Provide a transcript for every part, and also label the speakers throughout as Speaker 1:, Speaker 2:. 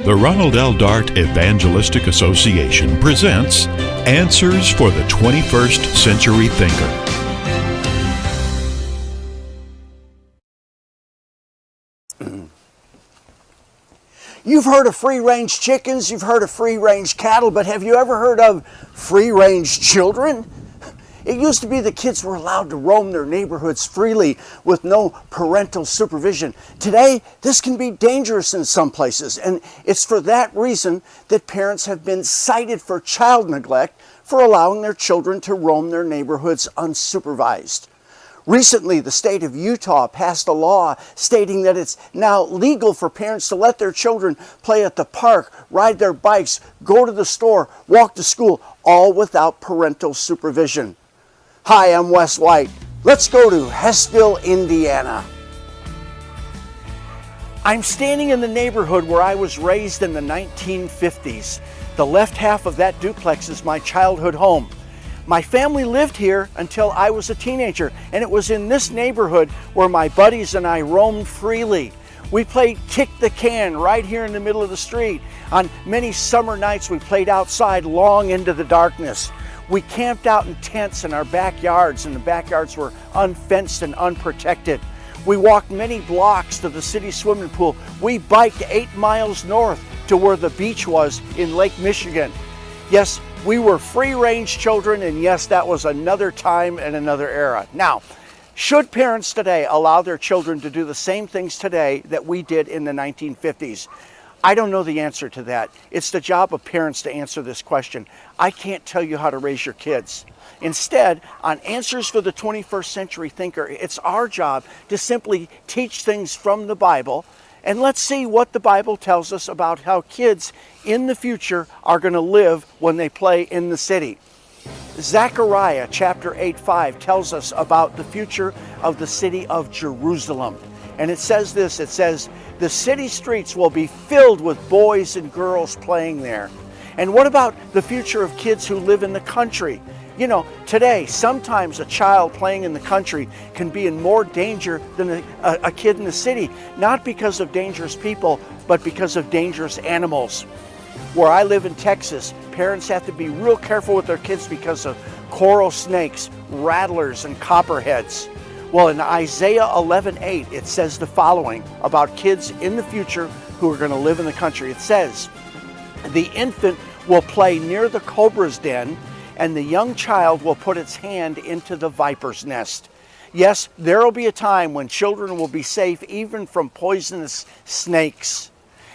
Speaker 1: The Ronald L. Dart Evangelistic Association presents Answers for the 21st Century Thinker.
Speaker 2: You've heard of free-range chickens, you've heard of free-range cattle, but have you ever heard of free-range children? It used to be the kids were allowed to roam their neighborhoods freely with no parental supervision. Today, this can be dangerous in some places, and it's for that reason that parents have been cited for child neglect for allowing their children to roam their neighborhoods unsupervised. Recently, the state of Utah passed a law stating that it's now legal for parents to let their children play at the park, ride their bikes, go to the store, walk to school, all without parental supervision. Hi, I'm Wes White. Let's go to Hessville, Indiana. I'm standing in the neighborhood where I was raised in the 1950s. The left half of that duplex is my childhood home. My family lived here until I was a teenager, and it was in this neighborhood where my buddies and I roamed freely. We played kick the can right here in the middle of the street. On many summer nights, we played outside long into the darkness. We camped out in tents in our backyards, and the backyards were unfenced and unprotected. We walked many blocks to the city swimming pool. We biked 8 miles north to where the beach was in Lake Michigan. Yes, we were free-range children, and yes, that was another time and another era. Now, should parents today allow their children to do the same things today that we did in the 1950s? I don't know the answer to that. It's the job of parents to answer this question. I can't tell you how to raise your kids. Instead, on Answers for the 21st Century Thinker, it's our job to simply teach things from the Bible, and let's see what the Bible tells us about how kids in the future are going to live when they play in the city. Zechariah chapter 8:5 tells us about the future of the city of Jerusalem. And it says this, it says, the city streets will be filled with boys and girls playing there. And what about the future of kids who live in the country? You know, today, sometimes a child playing in the country can be in more danger than a kid in the city, not because of dangerous people, but because of dangerous animals. Where I live in Texas, parents have to be real careful with their kids because of coral snakes, rattlers, and copperheads. Well, in Isaiah 11:8, it says the following about kids in the future who are going to live in the country. It says, the infant will play near the cobra's den, and the young child will put its hand into the viper's nest. Yes, there will be a time when children will be safe even from poisonous snakes.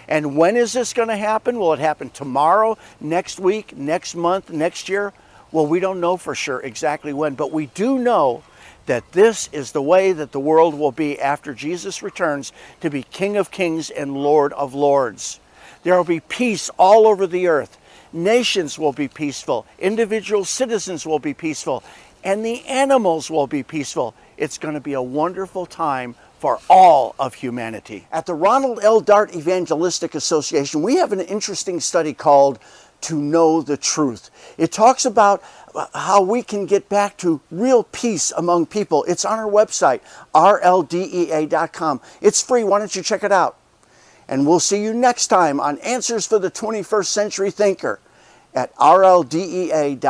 Speaker 2: And when is this going to happen? Will it happen tomorrow, next week, next month, next year? Well, we don't know for sure exactly when, but we do know that this is the way that the world will be after Jesus returns to be King of Kings and Lord of Lords. There will be peace all over the earth. Nations will be peaceful. Individual citizens will be peaceful. And the animals will be peaceful. It's going to be a wonderful time for all of humanity. At the Ronald L. Dart Evangelistic Association, we have an interesting study called To Know the Truth. It talks about how we can get back to real peace among people. It's on our website, rldea.com. It's free. Why don't you check it out? And we'll see you next time on Answers for the 21st Century Thinker at rldea.com.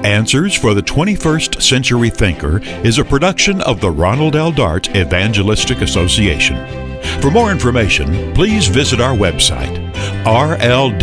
Speaker 1: Answers for the 21st Century Thinker is a production of the Ronald L. Dart Evangelistic Association. For more information, please visit our website, rldea.com.